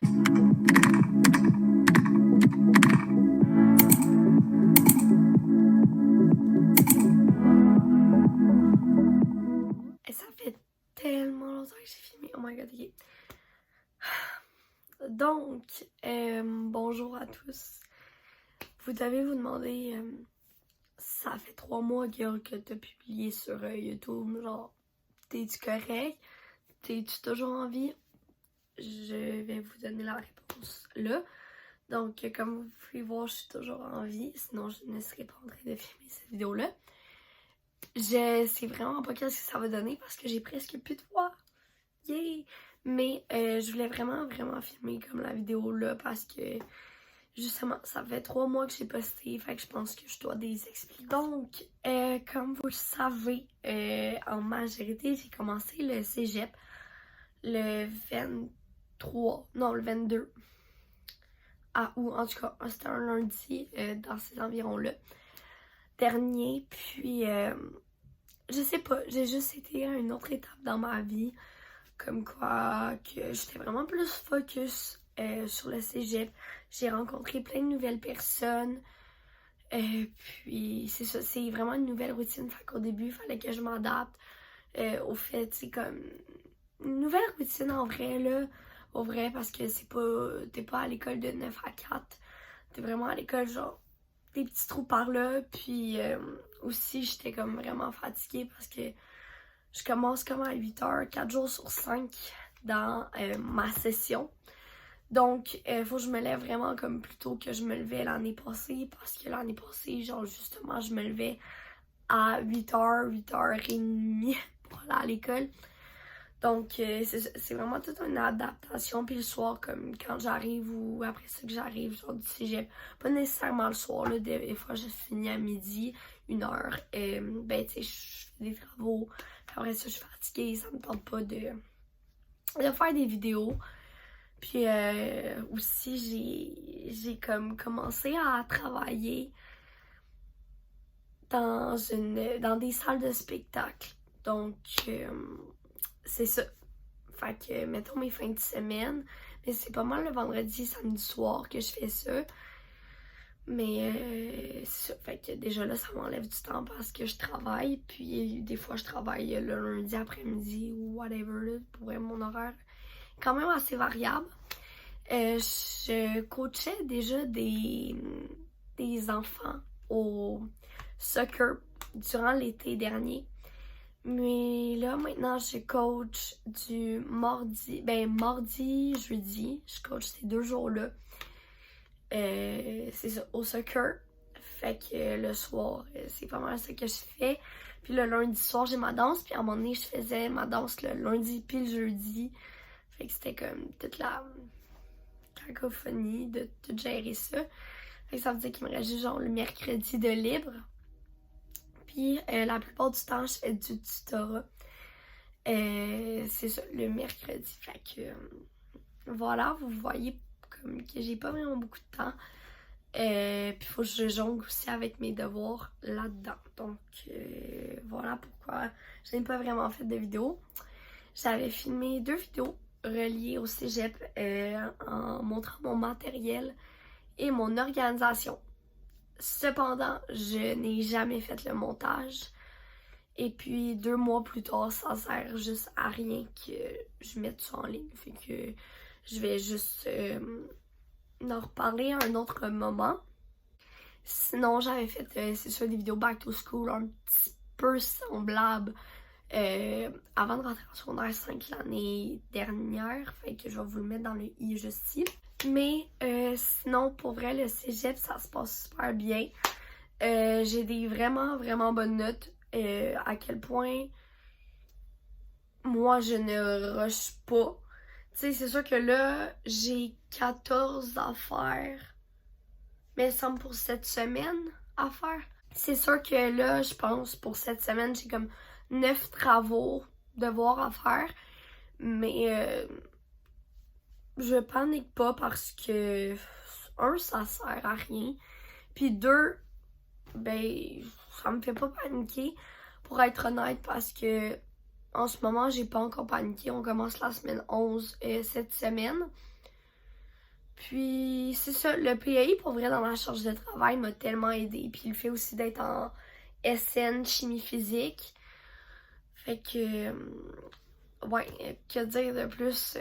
Et ça fait tellement longtemps que j'ai filmé. Oh my god, ok. Donc, bonjour à tous. Vous devez vous demander, ça fait 3 mois que t'as publié sur YouTube, genre, t'es-tu correct? T'es-tu toujours en vie? Je vais vous donner la réponse là. Donc, comme vous pouvez voir, je suis toujours en vie, sinon je ne serais pas en train de filmer cette vidéo-là. Je sais vraiment pas qu'est-ce que ça va donner parce que j'ai presque plus de voix. Yay! Mais je voulais vraiment filmer comme la vidéo là parce que justement ça fait 3 mois que j'ai posté, fait que je pense que je dois des explications. Donc comme vous le savez, en majorité j'ai commencé le cégep le 22 août, en tout cas c'était un lundi dans ces environs là dernier, puis je sais pas, j'ai juste été à une autre étape dans ma vie. Comme quoi que j'étais vraiment plus focus sur le cégep. J'ai rencontré plein de nouvelles personnes. Puis c'est ça, c'est vraiment une nouvelle routine. Fait qu'au début, il fallait que je m'adapte au fait, c'est comme une nouvelle routine en vrai, là. Au vrai, parce que c'est pas. T'es pas à l'école de 9 à 4. T'es vraiment à l'école, genre, des petits trous par là. Puis aussi, j'étais comme vraiment fatiguée parce que je commence comme à 8h, 4 jours sur 5 dans ma session. Donc, il faut que je me lève vraiment comme plus tôt que je me levais l'année passée. Parce que l'année passée, genre justement, je me levais à 8h, 8h30 pour aller à l'école. Donc, c'est vraiment toute une adaptation. Puis le soir, comme quand j'arrive ou après ça que j'arrive, genre du cégep, pas nécessairement le soir, là, des fois je finis à midi, 1h. Ben, tu sais, je fais des travaux. Après ça, je suis fatiguée, ça me tente pas de faire des vidéos. Puis aussi, j'ai comme commencé à travailler dans des salles de spectacle. Donc, c'est ça. Fait que, mettons mes fins de semaine, mais c'est pas mal le vendredi, samedi soir que je fais ça. Mais c'est ça, fait que déjà là, ça m'enlève du temps parce que je travaille. Puis des fois, je travaille le lundi après-midi ou whatever, là, pour vrai, mon horaire est quand même assez variable. Je coachais déjà des enfants au soccer durant l'été dernier. Mais là, maintenant, je coach du mardi, jeudi. Je coach ces 2 jours-là. C'est ça, au soccer. Fait que le soir, c'est pas mal ça que je fais. Puis le lundi soir, j'ai ma danse. Puis à un moment donné, je faisais ma danse le lundi puis le jeudi. Fait que c'était comme toute la cacophonie de tout gérer ça. Fait que ça veut dire qu'il me reste juste genre le mercredi de libre. Puis la plupart du temps, je fais du tutorat. C'est ça, le mercredi. Fait que voilà, vous voyez comme que j'ai pas vraiment beaucoup de temps. Puis faut que je jongle aussi avec mes devoirs là-dedans. Donc voilà pourquoi je n'ai pas vraiment fait de vidéo. J'avais filmé 2 vidéos reliées au cégep en montrant mon matériel et mon organisation. Cependant, je n'ai jamais fait le montage. Et puis 2 mois plus tard, ça sert juste à rien que je mette ça en ligne. Fait que je vais juste en reparler à un autre moment. Sinon, j'avais fait, c'est sûr, des vidéos back to school un petit peu semblables avant de rentrer en secondaire 5 l'année dernière. Fait que je vais vous le mettre dans le i juste ici. Mais sinon, pour vrai, le cégep, ça se passe super bien. J'ai des vraiment bonnes notes. À quel point moi, je ne rush pas. Tu sais, c'est sûr que là, j'ai 14 à faire. Mais ça me pour cette semaine à faire. C'est sûr que là, je pense, pour cette semaine, j'ai comme 9 travaux, devoirs à faire. Mais je panique pas parce que, un, ça sert à rien. Puis 2, ben, ça me fait pas paniquer, pour être honnête, parce que en ce moment, j'ai pas encore paniqué. On commence la semaine 11 cette semaine. Puis c'est ça, le PAI pour vrai dans ma charge de travail m'a tellement aidé. Puis le fait aussi d'être en SN, chimie physique. Fait que, ouais, que dire de plus?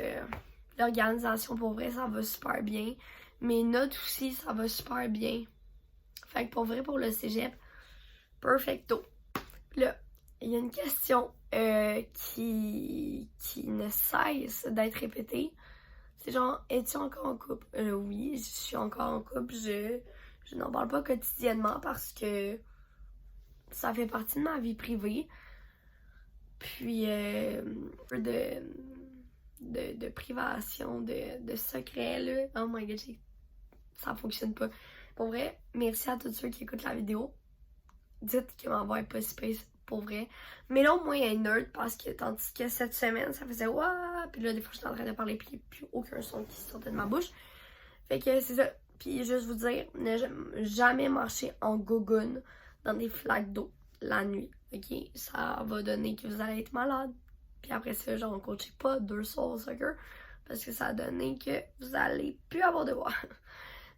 L'organisation pour vrai, ça va super bien. Mes notes aussi, ça va super bien. Fait que pour vrai, pour le cégep, perfecto. Là, il y a une question qui ne cesse d'être répétée. C'est genre, es-tu encore en couple? Oui, je suis encore en couple. Je n'en parle pas quotidiennement parce que ça fait partie de ma vie privée. Puis, peu de privation, de secret, là. Oh my god, ça fonctionne pas. Pour vrai, merci à tous ceux qui écoutent la vidéo. Dites que ma voix est pas space pour vrai. Mais là, au moins, il y a une nerd parce que, tandis que cette semaine, ça faisait waouh. Puis là, des fois, j'étais en train de parler, puis il n'y a plus aucun son qui sortait de ma bouche. Fait que c'est ça. Puis juste vous dire, ne jamais marcher en gogoune dans des flaques d'eau la nuit. Ok? Ça va donner que vous allez être malade. Puis après ça, genre, on coachait pas 2 soirs au soccer parce que ça a donné que vous allez plus avoir de voix.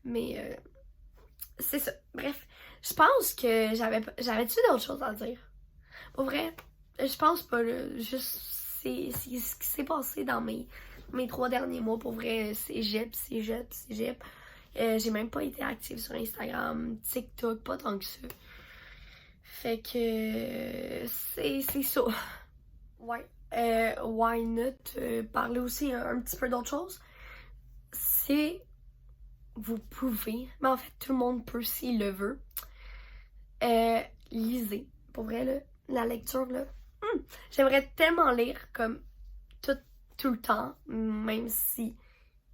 Mais c'est ça. Bref, je pense que j'avais-tu d'autres choses à dire? Pour vrai, je pense pas, là. Juste, c'est ce qui s'est passé dans mes 3 derniers mois. Pour vrai, cégep. J'ai même pas été active sur Instagram, TikTok, pas tant que ça. Fait que c'est ça. Ouais. Why not parler aussi un petit peu d'autre chose? C'est vous pouvez, mais en fait tout le monde peut s'il le veut. Lisez. Pour vrai, là, la lecture, là, j'aimerais tellement lire comme tout le temps, même si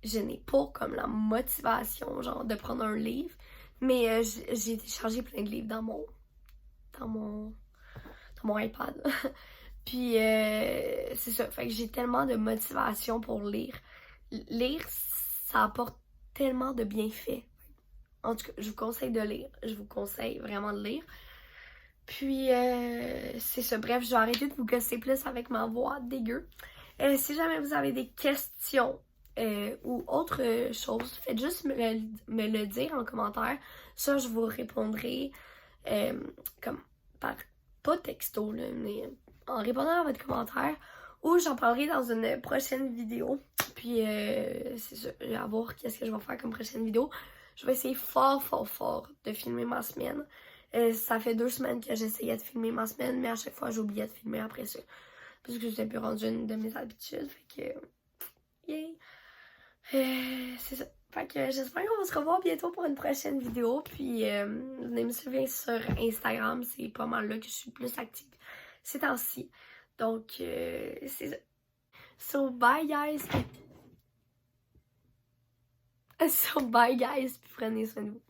je n'ai pas comme la motivation, genre, de prendre un livre. Mais j'ai téléchargé plein de livres dans mon iPad. Puis c'est ça, fait que j'ai tellement de motivation pour lire. Lire, ça apporte tellement de bienfaits. En tout cas, je vous conseille de lire. Je vous conseille vraiment de lire. Puis, c'est ça. Bref, je vais arrêter de vous gosser plus avec ma voix dégueu. Si jamais vous avez des questions ou autre chose, faites juste me le dire en commentaire. Ça, je vous répondrai comme par, pas texto, là, mais en répondant à votre commentaire. Ou j'en parlerai dans une prochaine vidéo. Puis, c'est ça. Je vais voir qu'est-ce que je vais faire comme prochaine vidéo. Je vais essayer fort de filmer ma semaine. Ça fait 2 semaines que j'essayais de filmer ma semaine, mais à chaque fois, j'oubliais de filmer après ça. Parce que j'étais plus rendue une de mes habitudes. Fait que, yay! C'est ça. Fait que j'espère qu'on va se revoir bientôt pour une prochaine vidéo. Puis, venez me suivre sur Instagram. C'est pas mal là que je suis plus active ces temps-ci. Donc, c'est ça. So, bye guys! So, bye guys! Puis prenez soin de vous.